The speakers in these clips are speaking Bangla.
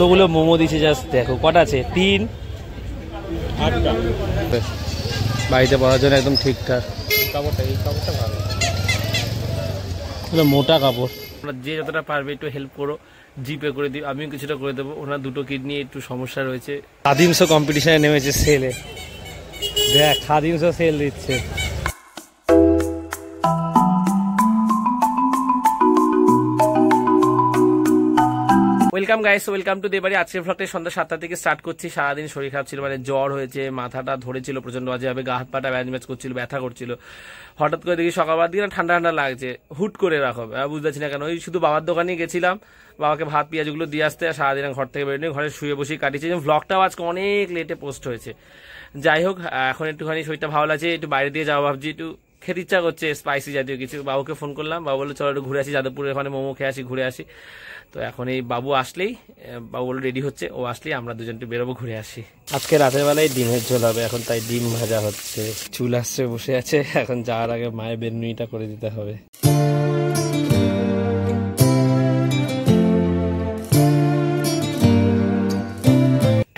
তোগুলো মোমো দিচ্ছে জাস্ট দেখো কটা আছে 3 8টা বাড়িতে পড়ার জন্য একদম ঠিকঠাক। কাপড়টা এই কাপড়টা ভালো, মোটা কাপড়। যে যতটা পারবে একটু হেল্প করো, জিপে করে দিই, আমিও কিছুটা করে দেবো। ওনার দুটো কিডনি একটু সমস্যা রয়েছে। খাদিমস কম্পিটিশনে নেমেছে সেলে, দেখ খাদিমস সেল দিচ্ছে। Welcome guys, welcome to Debari. আজকের ভ্লগটা সন্ধ্যা 7টা থেকে স্টার্ট করছি। সারাদিন শরীর খারাপ ছিল, মানে জ্বর হয়েছে, মাথাটা ধরেছিল প্রচন্ড বাজেভাবে, গা হাত পাটা ব্যাজ করছিল, ব্যথা করছিল। হঠাৎ করে দেখি সকালবেলা দিকে ঠান্ডা ঠান্ডা লাগছে, হুট করে রাখো, বুঝতে পারছি না কেন। ওই শুধু বাবার দোকানে গেছিলাম বাবাকে ভাত পেঁয়াজগুলো দিয়ে আসতে, আর সারাদিন ঘর থেকে বেরোনি, ঘরে শুয়ে বসেই কাটিয়েছি। ভ্লগটাও আজকে অনেক লেটে পোস্ট হয়েছে। যাই হোক, এখন একটুখানি শরীরটা ভালো লাগছে, একটু বাইরে দিয়ে যাওয়া ভাবছি, একটু খেতে ইচ্ছা করছে স্পাইসি জাতীয় কিছু। বাবুকে ফোন করলাম, বাবু বললো চলো একটু ঘুরে আসি, যাদবপুরের ওখানে মোমো খেয়ে আসি, ঘুরে আসি। তো এখন এই বাবু আসলেই, বাবু বলে রেডি হচ্ছে, ও আসলেই আমরা দুজন একটু বেরোবো, ঘুরে আসি। আজকে রাতের বেলায় ডিমের ঝোল হবে, এখন তাই ডিম ভাজা হচ্ছে, চুল আসছে বসে আছে। এখন যাওয়ার আগে মায়ের বেনুনিটা করে দিতে হবে।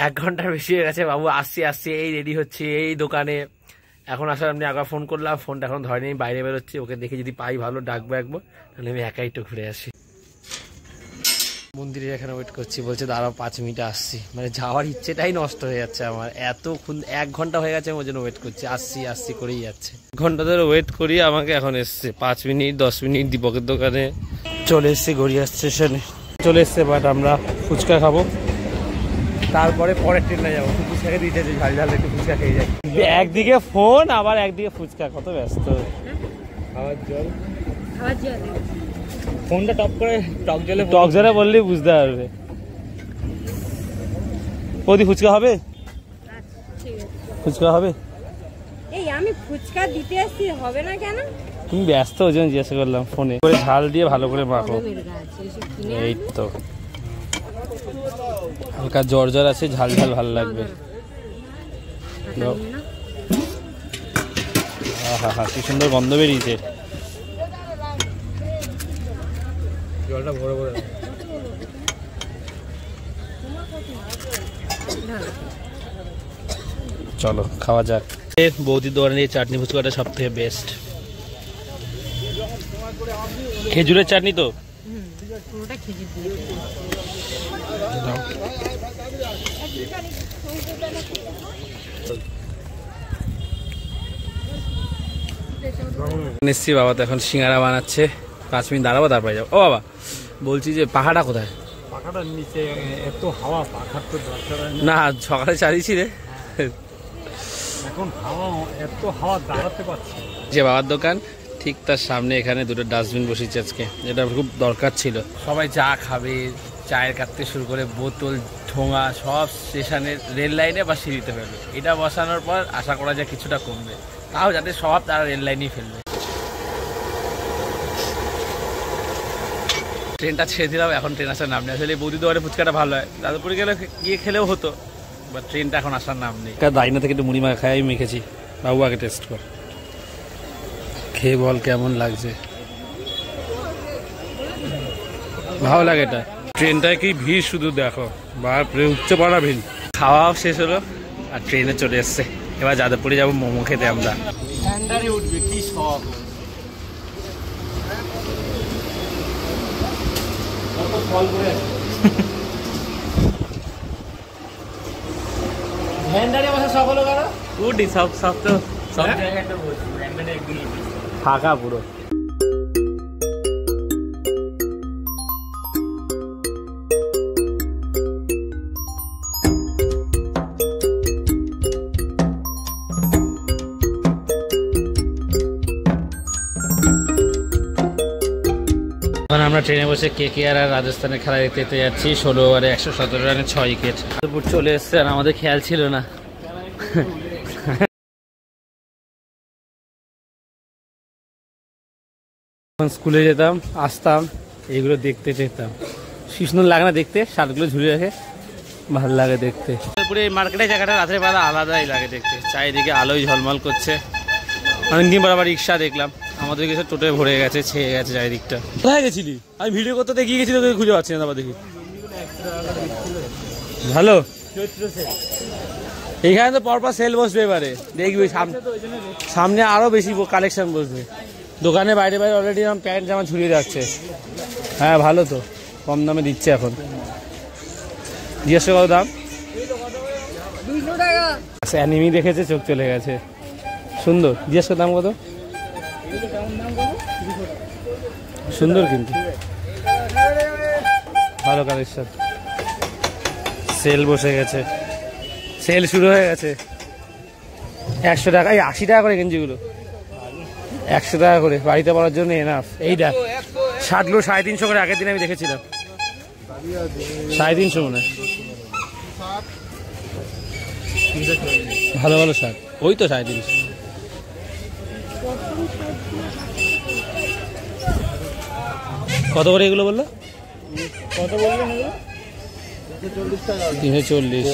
1 ঘন্টার বেশি হয়ে গেছে, বাবু আসছি এই রেডি হচ্ছে এই দোকানে। এখন আসার আমি আগে ফোন করলাম, ফোনটা এখন ধরেনি, বাইরে বেরোচ্ছি। ওকে দেখে যদি পাই ভালো ডাকবো একবার, তাহলে আমি একাই একটু ঘুরে আসি। মন্দিরে এখানে ওয়েট করছি, বলছে দাঁড়াও 5 মিনিটে আসছি। মানে যাওয়ার ইচ্ছেটাই নষ্ট হয়ে যাচ্ছে আমার, এতক্ষণ 1 ঘন্টা হয়ে গেছে ওর জন্য ওয়েট করছি, আসছি করেই যাচ্ছে। 1 ঘন্টা ধরে ওয়েট করি, আমাকে এখন এসছে 5 মিনিট 10 মিনিট। দীপকের দোকানে চলে এসছে, গড়িয়া স্টেশনে চলে এসছে। বাট আমরা ফুচকা খাবো, তারপরে পরের ট্রেনে যাবো। ফুচকাকে দিতে ঝাল ঝাল একটু ফুচকা খেয়ে যাই। একদিকে ফোন আবার একদিকে ফুচকা, কত ব্যস্ত। খাওয়ার জল ফোনটা টপ করে টক জলে বললেই বুঝতে পারবে। বৌদি ফুচকা হবে? ফুচকা হবে? এই আমি ফুচকা দিতে আসছি, হবে না কেন? তুমি ব্যস্ত, ওই জন্য জিজ্ঞাসা করলাম। ফোনে করে ঝাল দিয়ে ভালো করে মাখো। এই তো হালকা জ্বর আছে, ঝাল ঝাল ভালো লাগবে। হা কি সুন্দর গন্ধ বেরিয়েছে। জলটা ভরে ভরে চলো খাওয়া যাক। বৌদির দোকানে চাটনি ফুচকাটা সব থেকে বেস্ট। খেজুরের চাটনি তো নিশ্চয়ই। বাবা তো এখন সিঙ্গারা বানাচ্ছে, 5 মিনিট দাঁড়াবো তারপরে যাবো। ও বাবা, বলছি যে পাখাটা কোথায়? পাখাটার নিচে এত হাওয়া, পাখার তো দরকার না, সকালে চালিয়েছি রে, এখন হাওয়া, এত হাওয়া দাঁড়াতে পারছি। যে বাবার দোকান ঠিক তার সামনে এখানে দুটো ডাস্টবিন বসেছে আজকে, যেটা খুব দরকার ছিল। সবাই চা খাবে, চায়ের কাটতে শুরু করে বোতল ঠোঙা সব স্টেশনের রেল লাইনে বা সিঁড়িতে ফেলবে। এটা বসানোর পর আশা করা যায় কিছুটা কমবে, তাও যাতে সব তারা রেল লাইনেই ফেলবে। ট্রেনটা ছেড়ে দিলাম, এখন ট্রেন আসার নাম নেই। আসলে বৌদি দোকানে ফুচকাটা ভালো হয়, যাদবপুরে গেলে গিয়ে খেলেও হতো, বাট ট্রেনটা এখন আসার নাম নেই। দাইনা থেকে একটু মুড়ি মাখা খাই, আমি মেখেছি। বাবু আগে টেস্ট কর, খেয়ে বল কেমন লাগছে। ভালো লাগে এটা। ট্রেনটায় কি ভিড় শুধু দেখো, বাপরে উচ্চ পাড়া ভিড়। খাওয়াও শেষ হলো আর ট্রেনে চলে এসছে। এবার যাদবপুরে যাবো মোমো খেতে আমরা। উঠবে কি শখ। ফাঁকা পুরো। আমরা ট্রেনে বসে KKR আর রাজস্থানের খেলা দেখতে যাচ্ছি। 16 ওভারে 117 রানে 6 উইকেট। চলে এসছে আর আমাদের খেয়াল ছিল না। স্কুলে যেতাম, আসতাম, এইগুলো দেখতে যেতাম। সুন্দর লাগে না দেখতে, শার্টগুলো ঝুলে রাখে, ভালো লাগে দেখতে। পুরো এই মার্কেটের জায়গাটা রাতের বেলা আলাদাই লাগে দেখতে, চারিদিকে আলোয় ঝলমল করছে। অনেকদিন পর আবার রিক্সা দেখলাম, আমাদের কিছু টোটে ভরে গেছে, ছেয়ে গেছে চারিদিকটা। কোথায় গেছিলি? আমি ভিডিও করতে গিয়ে গেছি, তোকে খুঁজে পাচ্ছি না। আবার দেখি ভালো এইখানে তো পরপর সেল বসবে, এবারে দেখবি সামনে আরো বেশি কালেকশন বসবে। দোকানে বাইরে বাইরে অলরেডি আমার প্যান্ট জামা ঝুলিয়ে যাচ্ছে। হ্যাঁ ভালো তো, কম দামে দিচ্ছে এখন। জিজ্ঞেস কত দাম? 200 টাকা। অ্যানিমি দেখেছে, চোখ চলে গেছে। সুন্দর। জিজ্ঞেস কর দাম কত? সুন্দর কিন্তু ভালো কালেকশন। সেল বসে গেছে, সেল শুরু হয়ে গেছে। 100 টাকা, এই 80 টাকা করে গেঞ্জিগুলো, 100 টাকা করে বাড়িতে পরার জন্য এনাফ। এই দেখ শার্টগুলো 350 করে, আগের দিন আমি দেখেছিলাম 350 মনে হয়। ভালো ভালো শার্ট, ওই তো 350। কত করে এগুলো বললো? কত বললেন? 340।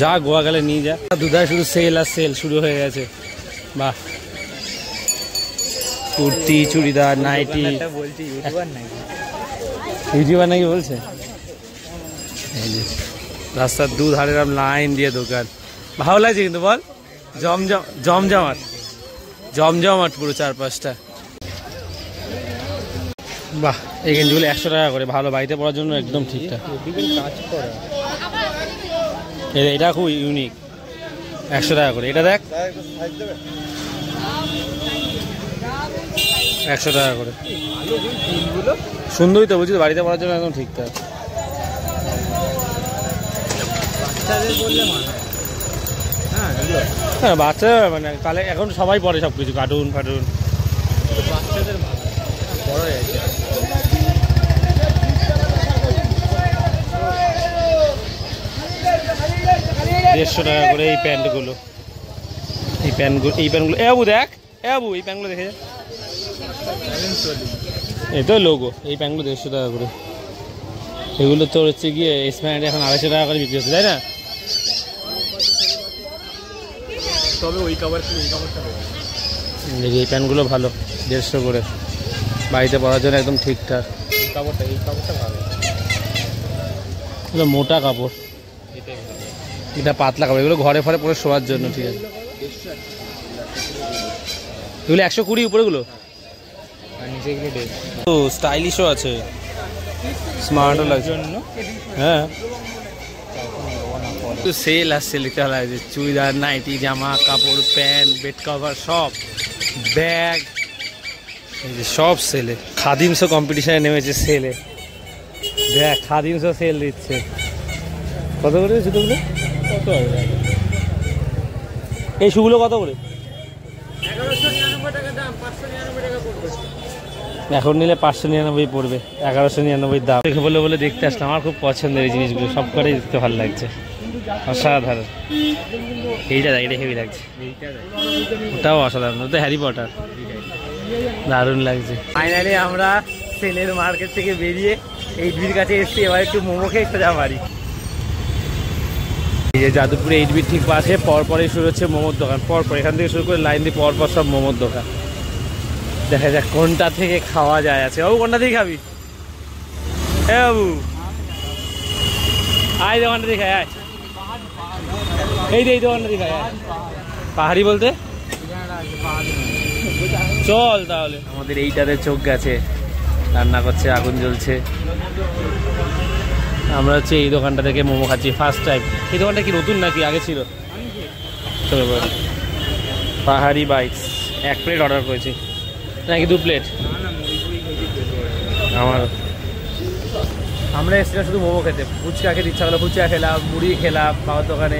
যা গোয়া গেলে নিয়ে যা। দুধায় শুধু সেল আর সেল শুরু হয়ে গেছে। বাহ, কুর্তি, চুড়িদার, নাইটি। ইউটিউবার নাকি বলছে? রাস্তার দুধারে লাইন দিয়ে দোকান। ভালো লাগছে কিন্তু বল, জমজমাট জমজমাট পুরো চারপাশটা। বাহ, এই গেঞ্জিগুলো 100 টাকা করে, ভালো বাড়িতে পড়ার জন্য একদম ঠিকঠাক। এটা খুব ইউনিক, 100 টাকা করে। এটা দেখ 100 টাকা করে। সুন্দরই তো বলছি, বাড়িতে পড়ার জন্য একদম ঠিকঠাক। হ্যাঁ বাচ্চারা মানে তাহলে এখন সবাই পড়ে সব কিছু, কার্টুন ফার্টুন। বাচ্চাদের বড় হয়ে গেছে। 150 টাকা করে এই প্যান্টগুলো। এই প্যান্টগুলো এ বাবু দেখ, এ বাবু এই প্যান্টগুলো দেখে যা। এই তো লোগো। এই প্যান্টগুলো 150 টাকা করে। এগুলো তো হচ্ছে গিয়ে স্প্যান্ড এখন 250 টাকা করে বিক্রি হচ্ছে, তাই না? তবে ওই কাভারটা দেখি এই প্যান্টগুলো ভালো, 150 করে, বাড়িতে পরার জন্য একদম ঠিকঠাক। এই কাপড়টা ভালো। এগুলো মোটা কাপড়, এটা পাতলা কাপড়। এগুলো ঘরে ফরে পরে শোয়ার জন্য, ঠিক আছে। এগুলো 120 উপরেগুলো। তো স্টাইলিশও আছে, স্মার্টও লাগছে। হ্যাঁ তো সেল আসছে, লিখতে লাগছে চুড়িদার, নাইটি, জামা কাপড়, প্যান্ট, বেড কভার, সব ব্যাগ, এই যে সব সেলে। খাদিমসও কম্পিটিশনে নেমেছে সেলে। দেখ খাদিমসও সেল দিচ্ছে। কত করে জুতোগুলো? কত হবে? এই শুগুলো কত করে? 1199 টাকা দাম, 599 টাকা পড়বে। এখন নিলে 599 পড়বে, 1199 দাম। দেখে বলে দেখতে আসলাম। আমার খুব পছন্দের এই জিনিসগুলো, সব কটাই দেখতে ভালো লাগছে, অসাধারণ। এইটা দেখ, এটা হেভি লাগছে। ওটাও অসাধারণ, ওটা হ্যারি পটার, দারুণ লাগছে। ফাইনালি আমরা সেলের মার্কেট থেকে বেরিয়ে 8B কাছে এসেছি। এবার একটু মোমো খেয়ে একটা যাওয়া বাড়ি। এই যে যাদবপুরে 8B ঠিক পাশে পরপরই শুরু হচ্ছে মোমোর দোকান। পরপর এখান থেকে শুরু করে লাইন দিয়ে পরপর সব মোমোর দোকান। দেখা যাক কোনটা থেকে খাওয়া যায়। আছে বাবু, কোনটা থেকে খাবি? হ্যাঁ বাবু, আয় দোকানটা দিয়ে খাই, আয়। এই দোকানটা দিয়ে খাই, আয়। পাহাড়ি বলতে চল তাহলে। আমাদের এইটাতে চোখ গেছে, রান্না করছে, আগুন জ্বলছে। আমরা হচ্ছে এই দোকানটা থেকে মোমো খাচ্ছি ফার্স্ট টাইম। এই দোকানটা কি নতুন নাকি আগে ছিল? পাহাড়ি বাইটস 1 প্লেট অর্ডার করেছি, নাকি 2 প্লেট? আমরা এসেছিলাম শুধু মোমো খেতে। ফুচকা খেতে ইচ্ছা হলো, ফুচকা খেলাম, মুড়ি খেলাম বাবার দোকানে,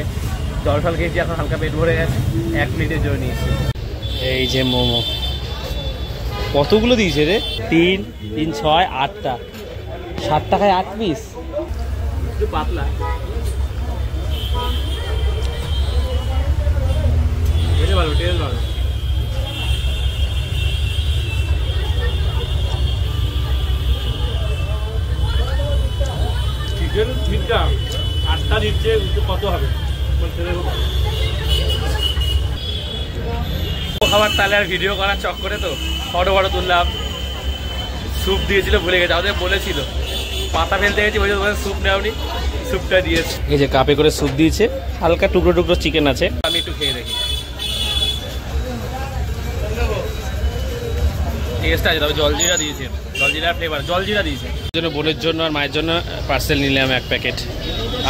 জল ফল খেয়েছি। এখন হালকা পেট ভরে গেছে, 1 প্লেটের জন্য নিয়েছি। এই যে মোমো কতগুলো দিয়েছে রে? 3, 6, 8টা, 7 টাকায় 8 পিস। একটু পাতলা, ভালো টেস্ট ভালো। চিকেন ঠিকটা 8টা দিচ্ছে, কত হবে খাবার? তাহলে আর ভিডিও করার চক্করে তো ফটো তুললাম। স্যুপ দিয়েছিল, ভুলে গেছে, আমাদের বলেছিল পাতা ফেলতে গেছি, ওই জন্য স্যুপ নেওনি, স্যুপটা দিয়েছে। এই যে কাপে করে স্যুপ দিয়েছে, হালকা টুকরো টুকরো চিকেন আছে, আমি একটু খেয়ে দেখি। টেস্ট আছে, তবে জলজিরা দিয়েছে, জলজিরা ফ্লেভার, জলজিরা দিয়েছে। জন্য বোনের জন্য আর মায়ের জন্য পার্সেল নিলাম 1 প্যাকেট,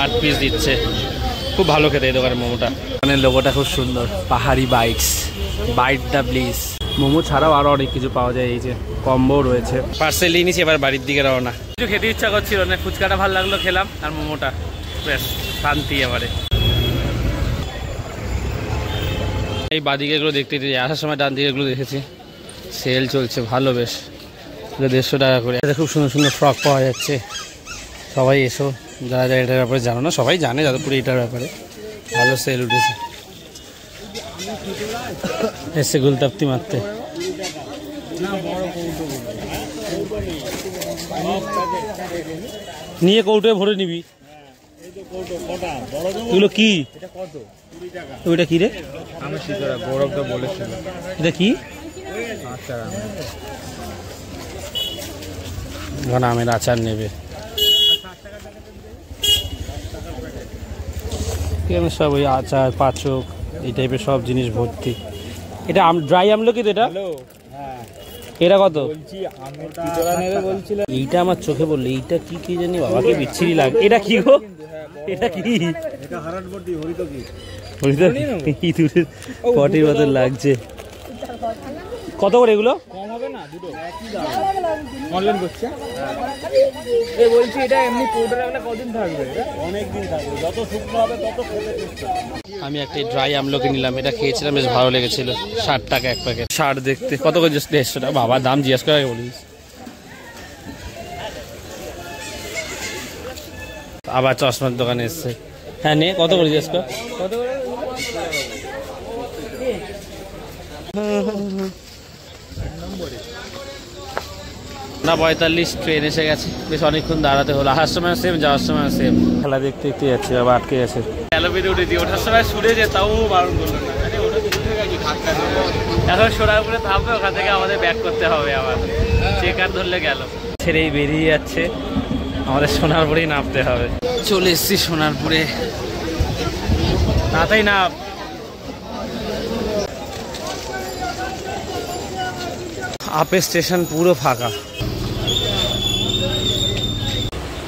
8 পিস দিচ্ছে। খুব ভালো খেতে এই দোকানের মোমোটা। মানে লোগোটা খুব সুন্দর, Pahari bites, bite the bliss. Momo ছাড়াও আরো অনেক কিছু পাওয়া যায়, এই যে কম্বো রয়েছে। পার্সেল নিয়ে নিয়েছি, এবার বাড়ির দিকে রওনা। কিছু খেতে ইচ্ছা করছিল না, ফুচকাটা ভালো লাগলো, খেলাম, আর মোমোটা বেশ শান্তি। এবারে এই বাদিকে এগুলো দেখতে আসার সময় ডান দিকে এগুলো দেখেছি, সেল চলছে ভালো, বেশ 150 টাকা করে। খুব সুন্দর সুন্দর ফ্রক পাওয়া যাচ্ছে। সবাই এসো, যারা যারা এটার ব্যাপারে জানো না, সবাই জানে যাদবপুর এটার ব্যাপারে, ভালো সেল উঠেছে। এসে গুলতাপ্তি মারতে। নিয়ে কৌটোয় ভরে নিবি। এগুলো কি? ওইটা কি রে? আমি গৌরবটা বলেছিল এটা কি? আমের আচার নেবে, সব ওই আচার, পাচক, এই টাইপের সব জিনিস ভর্তি। এটা ড্রাই আমলকি তো? এটা এটা কত? এইটা আমার চোখে বললো, এইটা কি কি জানি বাবাকে বিচ্ছিরি লাগে। এটা কি গো? এটা কি? পটির মতন লাগছে। কত করে এগুলো? কম হবে না, দুটো অনলাইন করছে। এই বলছি এটা এমনি পাউডার রাখলে কদিন থাকবে? অনেক দিন থাকবে, যত শুকনো হবে তত খেতে টেস্ট হবে। আমি একটা ড্রাই আমলকি নিলাম, এটা খেয়েছিলাম, বেশ ভালো লেগেছিল। 60 টাকা 1 প্যাকেট। 60 দেখতে কত করে? 150 টাকা। বাবা দাম জিজ্ঞেস করে আগে বলিস। আবার চশমার দোকানে এসছে। হ্যাঁ নে, কত করে জিজ্ঞেস কর? কত করে? না 45 ট্রেন এসে গেছে, বেশ অনেকক্ষণ দাঁড়াতে হলো। আসার সময় সেম, যাওয়ার সময় সেম। খেলা দেখতে দেখতে যাচ্ছে, আবার আটকে গেছে। ক্যালোপিতে উঠেছি, ওঠার সময় শুনে যে তাও বারণ করলো না। এখন সোনারপুরে থামবে, ওখান থেকে আমাদের ব্যাক করতে হবে, আবার চেকার ধরলে গেল। ছেড়েই বেরিয়ে যাচ্ছে, আমাদের সোনারপুরেই নামতে হবে। চলে এসছি সোনারপুরে, তাতেই না। আপে স্টেশন পুরো ফাঁকা।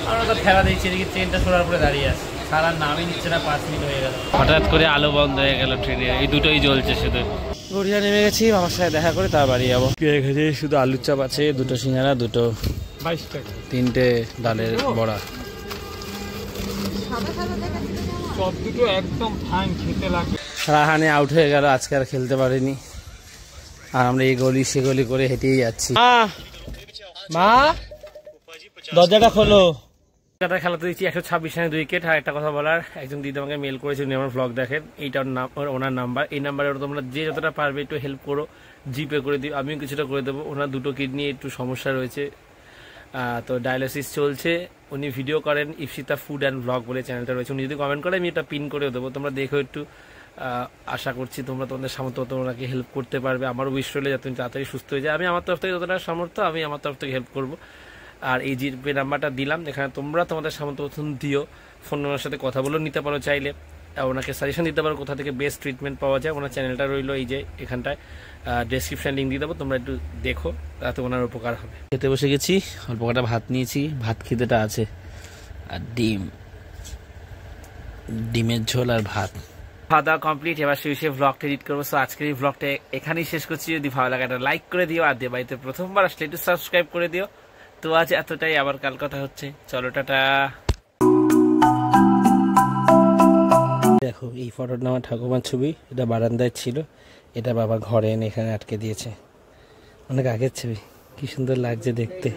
আমরা তো খেলা দেখছি, এদিকে ট্রেনটা সোনারপুরে দাঁড়িয়ে আছে, সারা নামই নিচ্ছে না। 5 মিনিট হয়ে গেল, হঠাৎ করে আলো বন্ধ হয়ে গেল ট্রেনে। এই দুটোই জ্বলছে শুধু। গড়িয়া নেমে গেছি, বাবার সাথে দেখা করে তার বাড়ি যাবো। এখানে শুধু আলুর চাপ আছে, 2টো সিঙ্গারা, 2টো 22 টাকা, 3টে ডালের বড়া। সব দুটো একদম ফাইন, খেতে লাগে। রাহানে আউট হয়ে গেল, আজকে আর খেলতে পারিনি। আর আমরা এই গলি সে গলি করে হেঁটেই যাচ্ছি। মা, দরজাটা খোলো। খেলাতে দিচ্ছি 126 রানে 2 উইকেট। আর একটা কথা বলার, একজন দিদি আমাকে মেল করেছে, উনি আমার ব্লগ দেখেন, এইটা ওনার নাম্বার। এই নাম্বারে তোমরা যে যতটা পারবে একটু হেল্প করো, জিপে করে দিও, আমিও কিছুটা করে দেবো। ওনার 2টো কিডনি একটু সমস্যা রয়েছে, তো ডায়ালিসিস চলছে। উনি ভিডিও করেন, ইপসিতা ফুড অ্যান্ড ব্লগ বলে চ্যানেলটা রয়েছে। উনি যদি কমেন্ট করে আমি এটা পিন করেও দেবো, তোমরা দেখো একটু। আশা করছি তোমরা তোমাদের সামর্থ্য ওনাকে হেল্প করতে পারবে। আমারও উইশ রইলে যাতে তাড়াতাড়ি সুস্থ হয়ে যায়। আমি আমার তরফ থেকে যতটা সামর্থ্য, আমি আমার তরফ থেকে হেল্প করবো। আর এই জিপে নাম্বারটা দিলাম, এখানে তোমরা তোমাদের সামর্থ্য দিও, ফোন নাম্বারের সাথে কথা বলেও নিতে পারো চাইলে। ওনাকে সাজেশন দিতে পারো কোথা থেকে বেস্ট ট্রিটমেন্ট পাওয়া যায়। ওনার চ্যানেলটা রইলো এই যে এখানটায়, ডেসক্রিপশন লিঙ্ক দিয়ে দেবো, তোমরা একটু দেখো, তাতে ওনার উপকার হবে। খেতে বসে গেছি, অল্প কটা ভাত নিয়েছি, ভাত খিদেটা আছে, আর ডিমের ঝোল আর ভাত। খাওয়া দাওয়া কমপ্লিট, এবার সেই ভ্লগটা এডিট করবো। সো আজকের এই ভ্লগটা এখানেই শেষ করছি। যদি ভালো লাগে একটা লাইক করে দিও, আর দিয়ে বাড়িতে প্রথমবার আসলে একটু সাবস্ক্রাইব করে দিও। তো আজ এতটাই, আবার কাল কথা হচ্ছে। চলো টাটা। দেখো এই ফটোটা আমার ঠাকুমার ছবি, এটা বারান্দায় ছিল, এটা বাবা ঘরে এনে এখানে আটকে দিয়েছে। অনেক আগের ছবি, কি সুন্দর লাগছে দেখতে।